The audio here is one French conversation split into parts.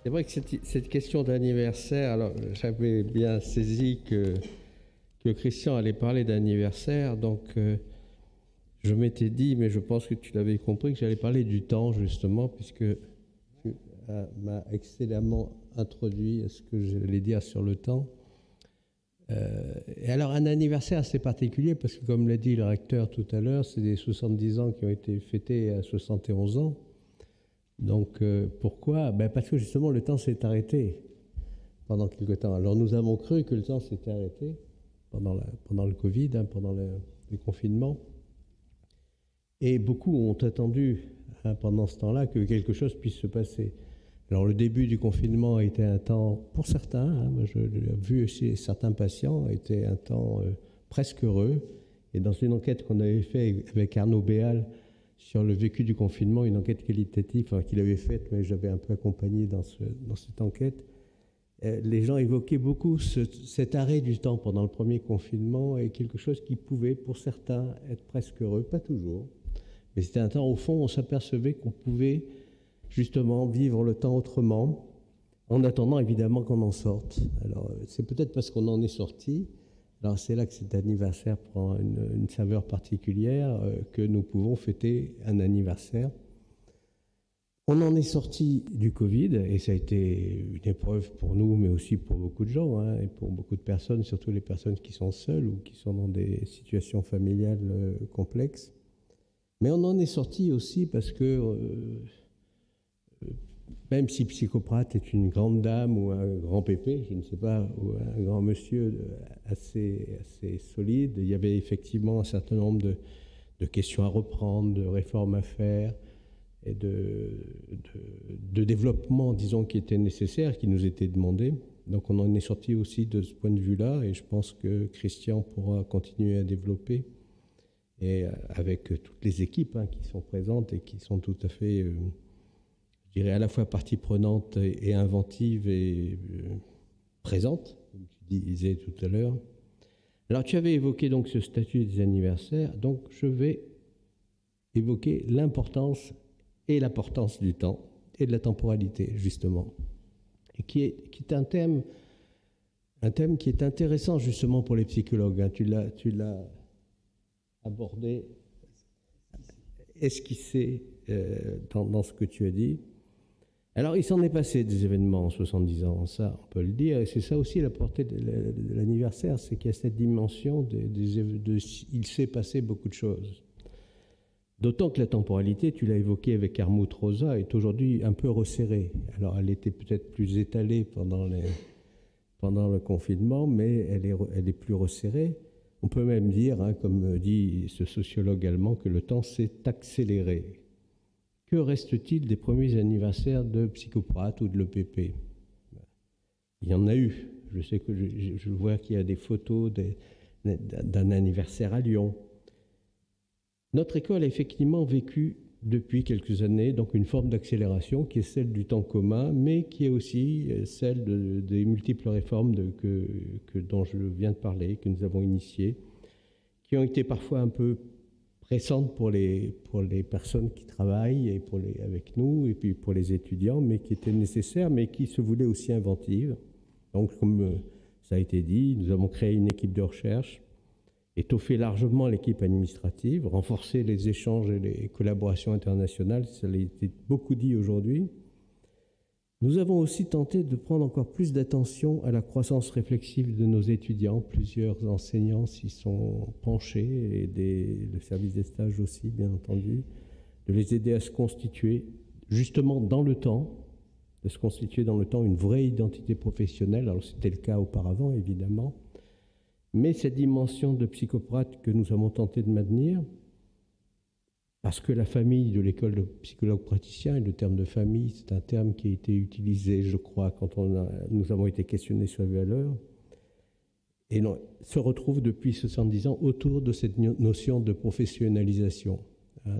C'est vrai que cette question d'anniversaire, alors j'avais bien saisi que Christian allait parler d'anniversaire, donc je m'étais dit, mais je pense que tu l'avais compris, que j'allais parler du temps justement, puisque tu m'as excellemment introduit à ce que j'allais dire sur le temps. Et alors un anniversaire assez particulier, parce que comme l'a dit le recteur tout à l'heure, c'est des 70 ans qui ont été fêtés à 71 ans. Donc pourquoi? Parce que justement le temps s'est arrêté pendant quelque temps. Alors nous avons cru que le temps s'était arrêté pendant le Covid, pendant les confinements. Et beaucoup ont attendu pendant ce temps-là que quelque chose puisse se passer. Alors le début du confinement a été un temps, pour certains, moi je l'ai vu chez certains patients, a été un temps presque heureux. Et dans une enquête qu'on avait faite avec Arnaud Béal sur le vécu du confinement, une enquête qualitative qu'il avait faite, mais j'avais un peu accompagné dans cette enquête, les gens évoquaient beaucoup cet arrêt du temps pendant le premier confinement et quelque chose qui pouvait, pour certains, être presque heureux, pas toujours. Mais c'était un temps, au fond, on s'apercevait qu'on pouvait justement vivre le temps autrement, en attendant évidemment qu'on en sorte. Alors c'est peut-être parce qu'on en est sorti, alors c'est là que cet anniversaire prend une saveur particulière, que nous pouvons fêter un anniversaire. On en est sorti du Covid, et ça a été une épreuve pour nous, mais aussi pour beaucoup de gens, et pour beaucoup de personnes, surtout les personnes qui sont seules ou qui sont dans des situations familiales complexes. Mais on en est sorti aussi parce que même si Psychoprat est une grande dame ou un grand pépé, je ne sais pas, ou un grand monsieur assez solide, il y avait effectivement un certain nombre de questions à reprendre, de réformes à faire et de développement, disons, qui étaient nécessaires, qui nous étaient demandés. Donc on en est sorti aussi de ce point de vue-là, et je pense que Christian pourra continuer à développer, et avec toutes les équipes qui sont présentes et qui sont tout à fait... je dirais à la fois partie prenante et inventive et présente, comme tu disais tout à l'heure. Alors tu avais évoqué donc ce statut des anniversaires, donc je vais évoquer l'importance du temps et de la temporalité, justement, et qui est un thème qui est intéressant justement pour les psychologues. Tu l'as abordé, esquissé dans ce que tu as dit. Alors, il s'en est passé des événements en 70 ans, ça, on peut le dire, et c'est ça aussi la portée de l'anniversaire, c'est qu'il y a cette dimension il s'est passé beaucoup de choses. D'autant que la temporalité, tu l'as évoqué avec Armut Rosa, est aujourd'hui un peu resserrée. Alors, elle était peut-être plus étalée pendant le confinement, mais elle est plus resserrée. On peut même dire, comme dit ce sociologue allemand, que le temps s'est accéléré. Que reste-t-il des premiers anniversaires de Psychoprat ou de l'EPP? Il y en a eu. Je sais que je vois qu'il y a des photos d'un anniversaire à Lyon. Notre école a effectivement vécu depuis quelques années donc une forme d'accélération qui est celle du temps commun, mais qui est aussi celle des multiples réformes dont je viens de parler, que nous avons initiées, qui ont été parfois un peu pressantes pour les personnes qui travaillent et avec nous, et puis pour les étudiants, mais qui étaient nécessaires, mais qui se voulaient aussi inventives. Donc, comme ça a été dit, nous avons créé une équipe de recherche, étoffé largement l'équipe administrative, renforcé les échanges et les collaborations internationales, ça a été beaucoup dit aujourd'hui. Nous avons aussi tenté de prendre encore plus d'attention à la croissance réflexive de nos étudiants. Plusieurs enseignants s'y sont penchés, et le service des stages aussi, bien entendu, de les aider à se constituer justement dans le temps, une vraie identité professionnelle. Alors c'était le cas auparavant, évidemment, mais cette dimension de Psychoprat que nous avons tenté de maintenir, parce que la famille de l'école de psychologues praticiens, et le terme de famille, c'est un terme qui a été utilisé, je crois, quand nous avons été questionnés sur les valeurs, et se retrouve depuis 70 ans autour de cette notion de professionnalisation.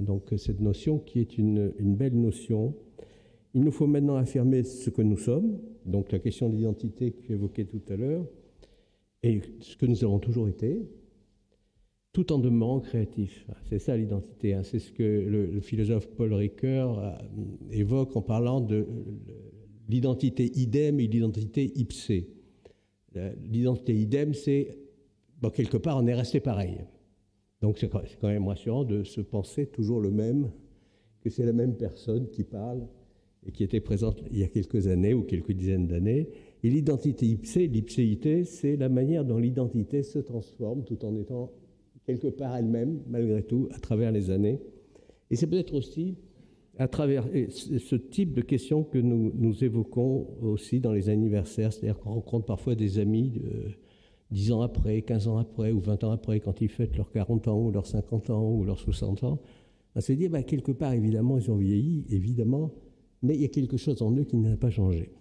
Donc cette notion qui est une belle notion. Il nous faut maintenant affirmer ce que nous sommes, donc la question d'identité que tu évoquais tout à l'heure, et ce que nous avons toujours été, tout en demeurant créatif. C'est ça l'identité, hein. C'est ce que le philosophe Paul Ricoeur évoque en parlant de l'identité idem et l'identité ipsé. L'identité idem, c'est, bon, quelque part, on est resté pareil. Donc c'est quand même rassurant de se penser toujours le même, que c'est la même personne qui parle et qui était présente il y a quelques années ou quelques dizaines d'années. Et l'identité ipsée, l'ipséité, c'est la manière dont l'identité se transforme tout en étant quelque part elle-même, malgré tout, à travers les années. Et c'est peut-être aussi à travers ce type de questions que nous évoquons aussi dans les anniversaires, c'est-à-dire qu'on rencontre parfois des amis 10 ans après, 15 ans après ou 20 ans après, quand ils fêtent leurs 40 ans ou leurs 50 ans ou leurs 60 ans, on se dit, quelque part, évidemment, ils ont vieilli, évidemment, mais il y a quelque chose en eux qui n'a pas changé.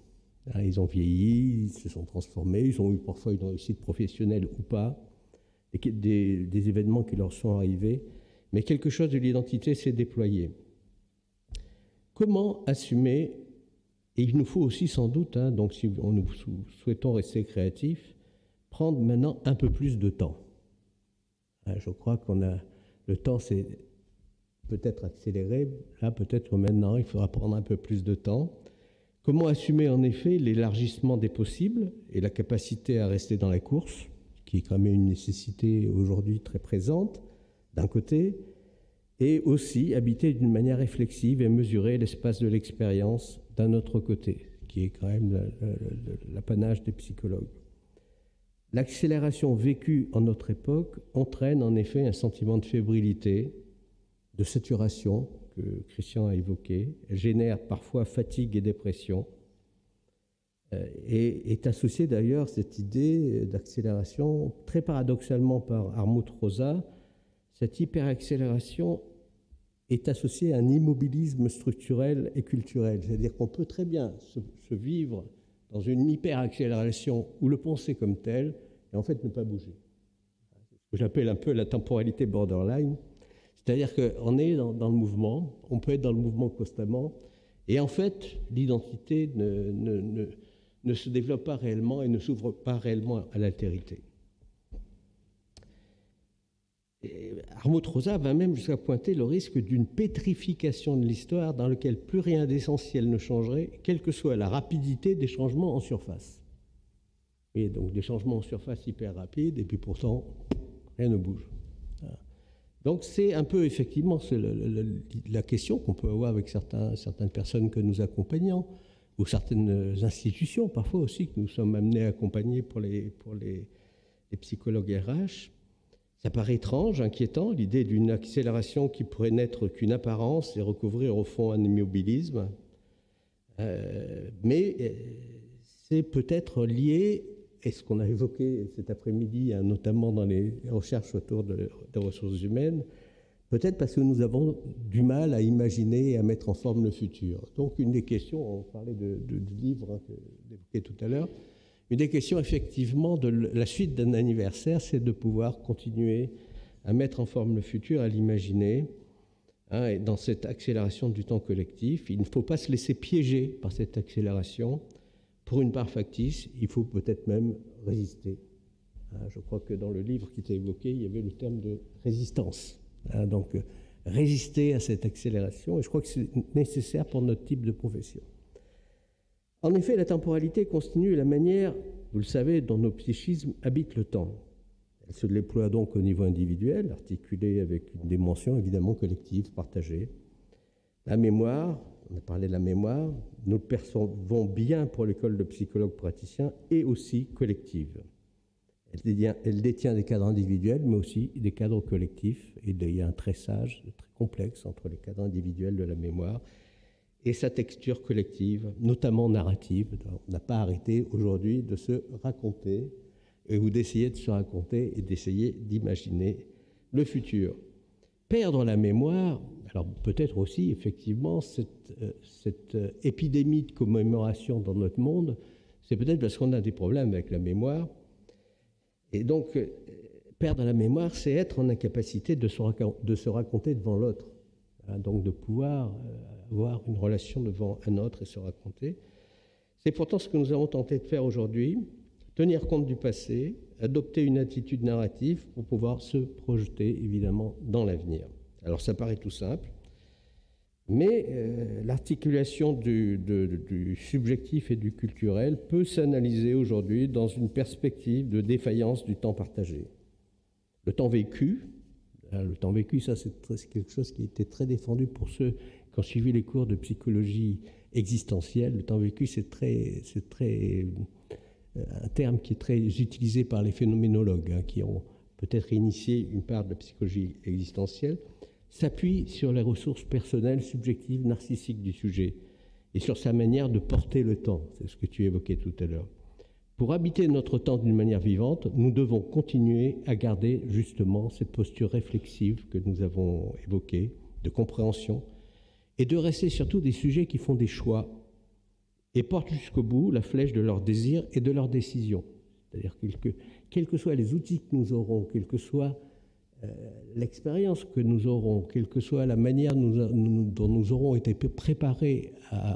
Ils ont vieilli, ils se sont transformés, ils ont eu parfois une réussite professionnelle ou pas, des événements qui leur sont arrivés, mais quelque chose de l'identité s'est déployé. Comment assumer, et il nous faut aussi sans doute, donc si nous souhaitons rester créatifs, prendre maintenant un peu plus de temps. Je crois qu'on a le temps, c'est peut-être accéléré, là peut-être que maintenant il faudra prendre un peu plus de temps. Comment assumer en effet l'élargissement des possibles et la capacité à rester dans la course, qui est quand même une nécessité aujourd'hui très présente, d'un côté, et aussi habiter d'une manière réflexive et mesurer l'espace de l'expérience d'un autre côté, qui est quand même l'apanage des psychologues. L'accélération vécue en notre époque entraîne en effet un sentiment de fébrilité, de saturation que Christian a évoqué. Elle génère parfois fatigue et dépression. Et est associée d'ailleurs cette idée d'accélération, très paradoxalement par Hartmut Rosa. Cette hyperaccélération est associée à un immobilisme structurel et culturel. C'est-à-dire qu'on peut très bien se vivre dans une hyperaccélération ou le penser comme tel, et en fait ne pas bouger. C'est ce que j'appelle un peu la temporalité borderline. C'est-à-dire qu'on est dans le mouvement, on peut être dans le mouvement constamment, et en fait, l'identité ne se développe pas réellement et ne s'ouvre pas réellement à l'altérité. Hartmut Rosa va même jusqu'à pointer le risque d'une pétrification de l'histoire dans laquelle plus rien d'essentiel ne changerait, quelle que soit la rapidité des changements en surface. Et donc des changements en surface hyper rapides, et puis pourtant, rien ne bouge. Donc c'est un peu effectivement la question qu'on peut avoir avec certaines personnes que nous accompagnons, ou certaines institutions parfois aussi que nous sommes amenés à accompagner pour les psychologues RH. Ça paraît étrange, inquiétant, l'idée d'une accélération qui pourrait n'être qu'une apparence et recouvrir au fond un immobilisme. Mais c'est peut-être lié, et ce qu'on a évoqué cet après-midi, notamment dans les recherches autour des ressources humaines, peut-être parce que nous avons du mal à imaginer et à mettre en forme le futur. Donc une des questions, on parlait du livre que j'évoquais tout à l'heure, une des questions effectivement de la suite d'un anniversaire, c'est de pouvoir continuer à mettre en forme le futur, à l'imaginer. Et dans cette accélération du temps collectif, il ne faut pas se laisser piéger par cette accélération. Pour une part factice, il faut peut-être même résister. Je crois que dans le livre qui était évoqué, il y avait le terme de résistance. Donc, résister à cette accélération, et je crois que c'est nécessaire pour notre type de profession. En effet, la temporalité constitue la manière, vous le savez, dont nos psychismes habitent le temps. Elle se déploie donc au niveau individuel, articulée avec une dimension évidemment collective, partagée. La mémoire, on a parlé de la mémoire, nous le percevons bien pour l'école de psychologues praticiens, et aussi collective. Elle détient des cadres individuels, mais aussi des cadres collectifs, et il y a un tressage très complexe entre les cadres individuels de la mémoire et sa texture collective, notamment narrative. On n'a pas arrêté aujourd'hui de se raconter, ou d'essayer de se raconter et d'essayer d'imaginer le futur. Perdre la mémoire, alors peut-être aussi effectivement cette épidémie de commémoration dans notre monde, c'est peut-être parce qu'on a des problèmes avec la mémoire. Et donc, perdre la mémoire, c'est être en incapacité de se raconter devant l'autre. Donc de pouvoir avoir une relation devant un autre et se raconter. C'est pourtant ce que nous avons tenté de faire aujourd'hui, tenir compte du passé, adopter une attitude narrative pour pouvoir se projeter, évidemment, dans l'avenir. Alors, ça paraît tout simple, mais l'articulation du subjectif et du culturel peut s'analyser aujourd'hui dans une perspective de défaillance du temps partagé. Le temps vécu, ça c'est quelque chose qui était très défendu pour ceux qui ont suivi les cours de psychologie existentielle. Le temps vécu, c'est un terme qui est très utilisé par les phénoménologues, hein, qui ont peut-être initié une part de psychologie existentielle, s'appuie sur les ressources personnelles, subjectives, narcissiques du sujet et sur sa manière de porter le temps. C'est ce que tu évoquais tout à l'heure. Pour habiter notre temps d'une manière vivante, nous devons continuer à garder justement cette posture réflexive que nous avons évoquée, de compréhension, et de rester surtout des sujets qui font des choix et portent jusqu'au bout la flèche de leurs désirs et de leurs décisions. C'est-à-dire que, quels que soient les outils que nous aurons, quelle que soit l'expérience que nous aurons, quelle que soit la manière dont nous aurons été préparés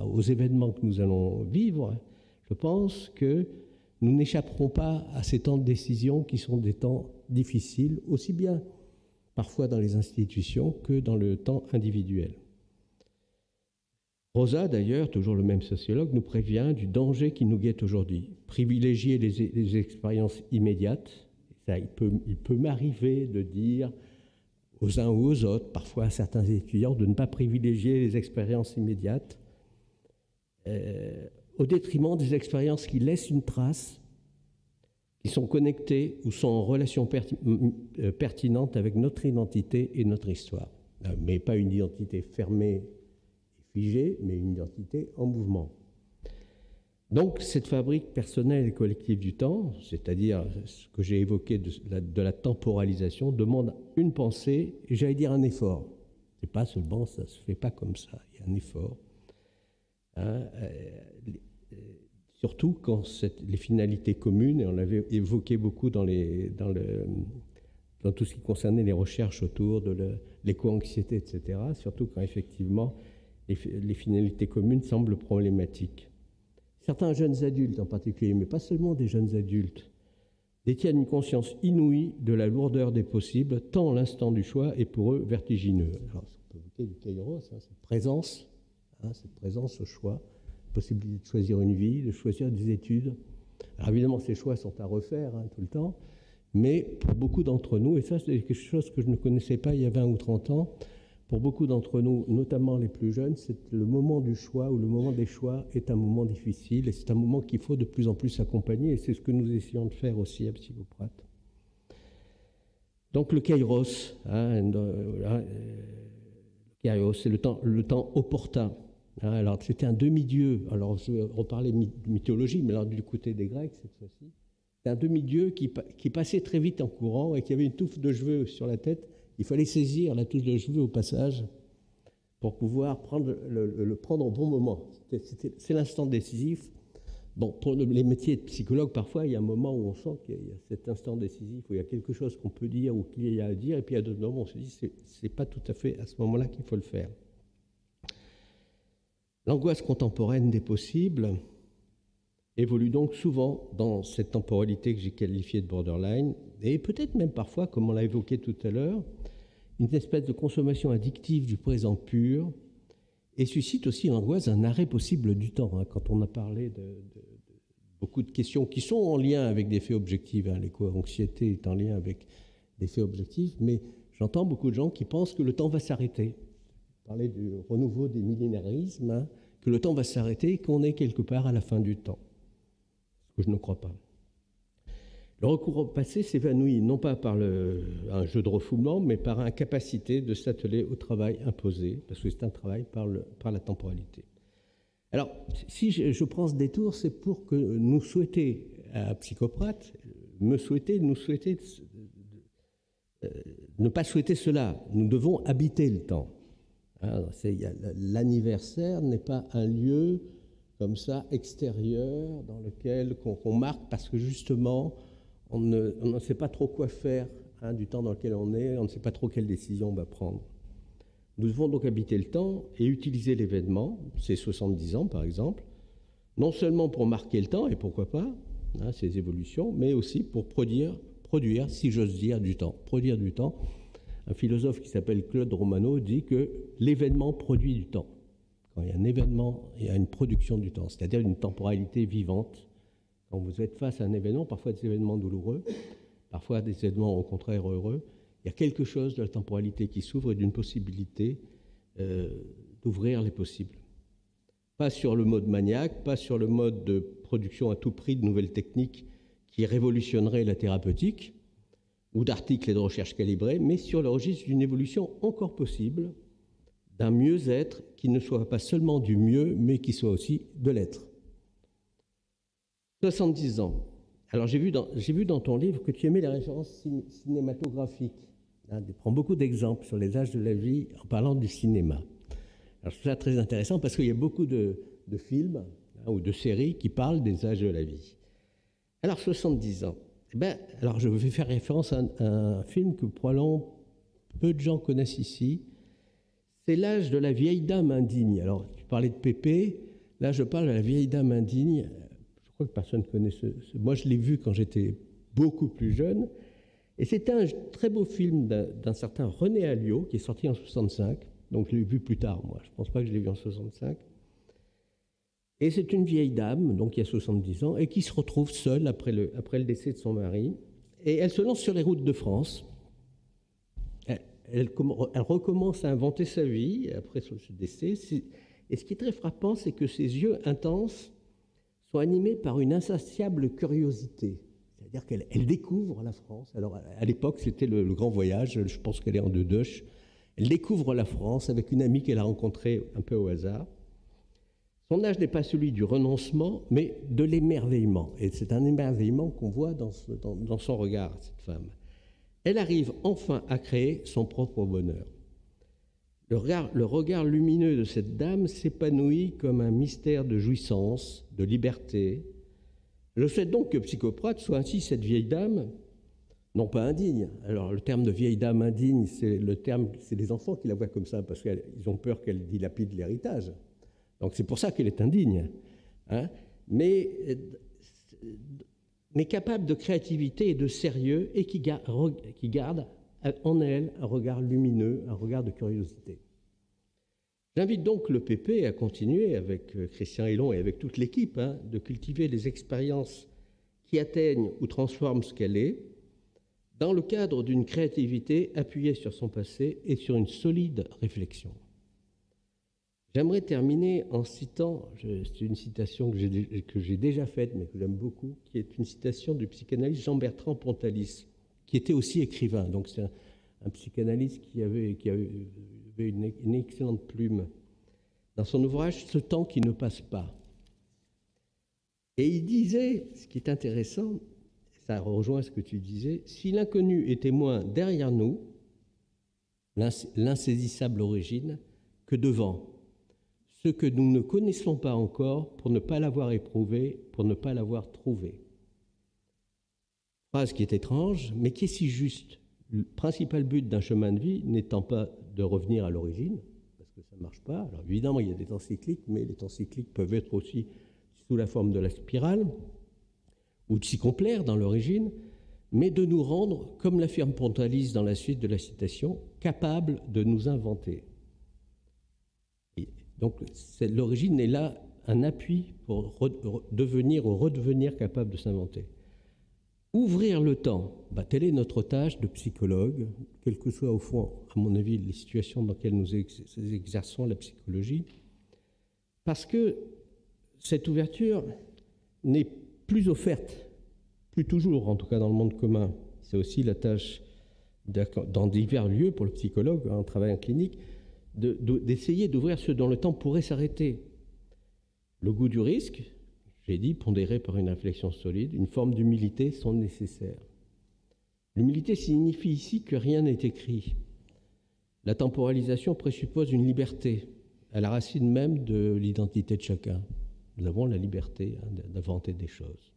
aux événements que nous allons vivre, je pense que nous n'échapperons pas à ces temps de décision qui sont des temps difficiles, aussi bien parfois dans les institutions que dans le temps individuel. Rosa, d'ailleurs, toujours le même sociologue, nous prévient du danger qui nous guette aujourd'hui. Privilégier les expériences immédiates. Ça, il peut m'arriver de dire aux uns ou aux autres, parfois à certains étudiants, de ne pas privilégier les expériences immédiates au détriment des expériences qui laissent une trace, qui sont connectées ou sont en relation pertinente avec notre identité et notre histoire. Mais pas une identité fermée et figée, mais une identité en mouvement. Donc, cette fabrique personnelle et collective du temps, c'est-à-dire ce que j'ai évoqué de la temporalisation, demande une pensée et, j'allais dire, un effort. C'est pas seulement, ça se fait pas comme ça, il y a un effort. Surtout quand les finalités communes, et on l'avait évoqué beaucoup dans tout ce qui concernait les recherches autour de l'éco-anxiété, etc., surtout quand effectivement les finalités communes semblent problématiques. Certains jeunes adultes en particulier, mais pas seulement des jeunes adultes, détiennent une conscience inouïe de la lourdeur des possibles, tant l'instant du choix est pour eux vertigineux. Alors, on peut évoquer du kairos, cette présence au choix, possibilité de choisir une vie, de choisir des études. Alors évidemment, ces choix sont à refaire tout le temps, mais pour beaucoup d'entre nous, et ça c'est quelque chose que je ne connaissais pas il y a 20 ou 30 ans, pour beaucoup d'entre nous, notamment les plus jeunes, c'est le moment du choix ou le moment des choix est un moment difficile et c'est un moment qu'il faut de plus en plus accompagner et c'est ce que nous essayons de faire aussi à Psychoprate. Donc le kairos, c'est le temps opportun. Alors c'était un demi-dieu, alors je vais reparler de mythologie, mais alors du côté des Grecs cette fois-ci, c'est un demi-dieu qui passait très vite en courant et qui avait une touffe de cheveux sur la tête. Il fallait saisir la touffe de cheveux au passage pour pouvoir le prendre au bon moment. C'est l'instant décisif. Bon, pour les métiers de psychologue, parfois, il y a un moment où on sent qu'il y a cet instant décisif, où il y a quelque chose qu'on peut dire ou qu'il y a à dire, et puis à d'autres moments, on se dit que ce n'est pas tout à fait à ce moment-là qu'il faut le faire. L'angoisse contemporaine des possibles évolue donc souvent dans cette temporalité que j'ai qualifiée de borderline, et peut-être même parfois, comme on l'a évoqué tout à l'heure, une espèce de consommation addictive du présent pur, et suscite aussi l'angoisse d'un arrêt possible du temps. Quand on a parlé de beaucoup de questions qui sont en lien avec des faits objectifs, l'éco-anxiété est en lien avec des faits objectifs, mais j'entends beaucoup de gens qui pensent que le temps va s'arrêter. Parler du renouveau des millénarismes, que le temps va s'arrêter et qu'on est quelque part à la fin du temps. Ce que je ne crois pas. Le recours au passé s'évanouit non pas par un jeu de refoulement, mais par incapacité de s'atteler au travail imposé, parce que c'est un travail par la temporalité. Alors, si je prends ce détour, c'est pour que nous souhaiter à Psychoprate, nous souhaiter ne pas souhaiter cela. Nous devons habiter le temps. L'anniversaire n'est pas un lieu comme ça extérieur dans lequel qu'on marque parce que justement on ne sait pas trop quoi faire du temps dans lequel on est, on ne sait pas trop quelle décision on va prendre. Nous devons donc habiter le temps et utiliser l'événement, ces 70 ans par exemple, non seulement pour marquer le temps, et pourquoi pas, hein, ces évolutions, mais aussi pour produire, si j'ose dire, du temps. Produire du temps. Un philosophe qui s'appelle Claude Romano dit que l'événement produit du temps. Quand il y a un événement, il y a une production du temps, c'est-à-dire une temporalité vivante. Quand vous êtes face à un événement, parfois des événements douloureux, parfois des événements au contraire heureux, il y a quelque chose de la temporalité qui s'ouvre et d'une possibilité d'ouvrir les possibles. Pas sur le mode maniaque, pas sur le mode de production à tout prix de nouvelles techniques qui révolutionneraient la thérapeutique, ou d'articles et de recherches calibrées, mais sur le registre d'une évolution encore possible, d'un mieux-être qui ne soit pas seulement du mieux, mais qui soit aussi de l'être. 70 ans. Alors j'ai vu dans ton livre que tu aimais les références cinématographiques. Hein, tu prends beaucoup d'exemples sur les âges de la vie en parlant du cinéma. Alors je trouve ça très intéressant parce qu'il y a beaucoup de films, hein, ou de séries qui parlent des âges de la vie. Alors 70 ans. Alors je vais faire référence à un film que probablement peu de gens connaissent ici. C'est l'âge de la vieille dame indigne. Alors tu parlais de Pépé, là je parle de la vieille dame indigne. Je crois que personne ne connaît moi je l'ai vu quand j'étais beaucoup plus jeune. Et c'était un très beau film d'un certain René Alliot qui est sorti en 65. Donc je l'ai vu plus tard, moi. Je ne pense pas que je l'ai vu en 65. Et c'est une vieille dame, donc qui a 70 ans, et qui se retrouve seule après le décès de son mari. Et elle se lance sur les routes de France. Elle recommence à inventer sa vie après ce décès. Et ce qui est très frappant, c'est que ses yeux intenses sont animés par une insatiable curiosité. C'est-à-dire qu'elle découvre la France. Alors, à l'époque, c'était le grand voyage. Je pense qu'elle est en deux-doches. Elle découvre la France avec une amie qu'elle a rencontrée un peu au hasard. Son âge n'est pas celui du renoncement, mais de l'émerveillement. Et c'est un émerveillement qu'on voit dans son regard, cette femme. Elle arrive enfin à créer son propre bonheur. Le regard lumineux de cette dame s'épanouit comme un mystère de jouissance, de liberté. Je souhaite donc que Psychoprathe soit ainsi cette vieille dame, non pas indigne. Alors le terme de vieille dame indigne, c'est les enfants qui la voient comme ça, parce qu'ils ont peur qu'elle dilapide l'héritage. Donc c'est pour ça qu'elle est indigne. Hein, mais capable de créativité et de sérieux, et qui garde en elle un regard lumineux, un regard de curiosité. J'invite donc le PP à continuer avec Christian Hélon et avec toute l'équipe, hein, de cultiver les expériences qui atteignent ou transforment ce qu'elle est, dans le cadre d'une créativité appuyée sur son passé et sur une solide réflexion. J'aimerais terminer en citant, c'est une citation que j'ai déjà faite, mais que j'aime beaucoup, qui est une citation du psychanalyste Jean-Bertrand Pontalis, qui était aussi écrivain. Donc c'est un psychanalyste qui avait une excellente plume. Dans son ouvrage « Ce temps qui ne passe pas ». Et il disait, ce qui est intéressant, ça rejoint ce que tu disais, si l'inconnu était moins derrière nous, l'insaisissable origine, que devant, ce que nous ne connaissons pas encore pour ne pas l'avoir éprouvé, pour ne pas l'avoir trouvé. Phrase qui est étrange, mais qui est si juste. Le principal but d'un chemin de vie n'étant pas de revenir à l'origine, parce que ça ne marche pas. Alors évidemment, il y a des temps cycliques, mais les temps cycliques peuvent être aussi sous la forme de la spirale, ou de s'y complaire dans l'origine, mais de nous rendre, comme l'affirme Pontalis dans la suite de la citation, capables de nous inventer. Et donc l'origine est là un appui pour devenir ou redevenir capable de s'inventer. Ouvrir le temps, telle est notre tâche de psychologue, quelles que soient au fond, à mon avis, les situations dans lesquelles nous exerçons la psychologie, parce que cette ouverture n'est plus offerte, plus toujours, en tout cas dans le monde commun. C'est aussi la tâche, dans divers lieux pour le psychologue, en travail en clinique, d'essayer d'ouvrir ce dont le temps pourrait s'arrêter. Le goût du risque, j'ai dit, pondéré par une réflexion solide, une forme d'humilité sont nécessaires. L'humilité signifie ici que rien n'est écrit. La temporalisation présuppose une liberté, à la racine même de l'identité de chacun. Nous avons la liberté d'inventer des choses.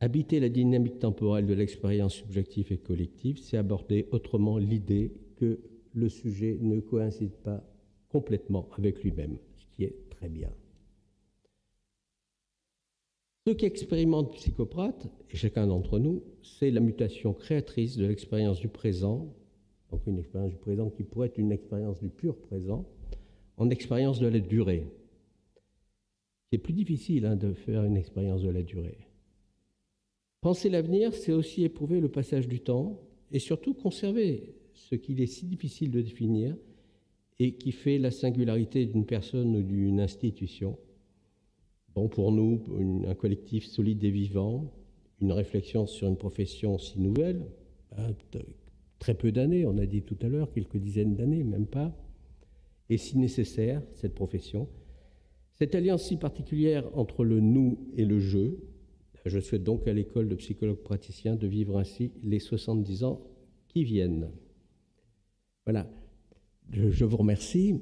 Habiter la dynamique temporelle de l'expérience subjective et collective, c'est aborder autrement l'idée que le sujet ne coïncide pas complètement avec lui-même, ce qui est très bien. Ce qu'expérimente Psychoprate, et chacun d'entre nous, c'est la mutation créatrice de l'expérience du présent, donc une expérience du présent qui pourrait être une expérience du pur présent, en expérience de la durée. C'est plus difficile de faire une expérience de la durée. Penser l'avenir, c'est aussi éprouver le passage du temps et surtout conserver ce qu'il est si difficile de définir et qui fait la singularité d'une personne ou d'une institution. Bon, pour nous, un collectif solide et vivant, une réflexion sur une profession si nouvelle, très peu d'années, on a dit tout à l'heure, quelques dizaines d'années, même pas, et si nécessaire, cette profession. Cette alliance si particulière entre le nous et le je, je souhaite donc à l'école de psychologues praticiens de vivre ainsi les 70 ans qui viennent. Voilà, je vous remercie.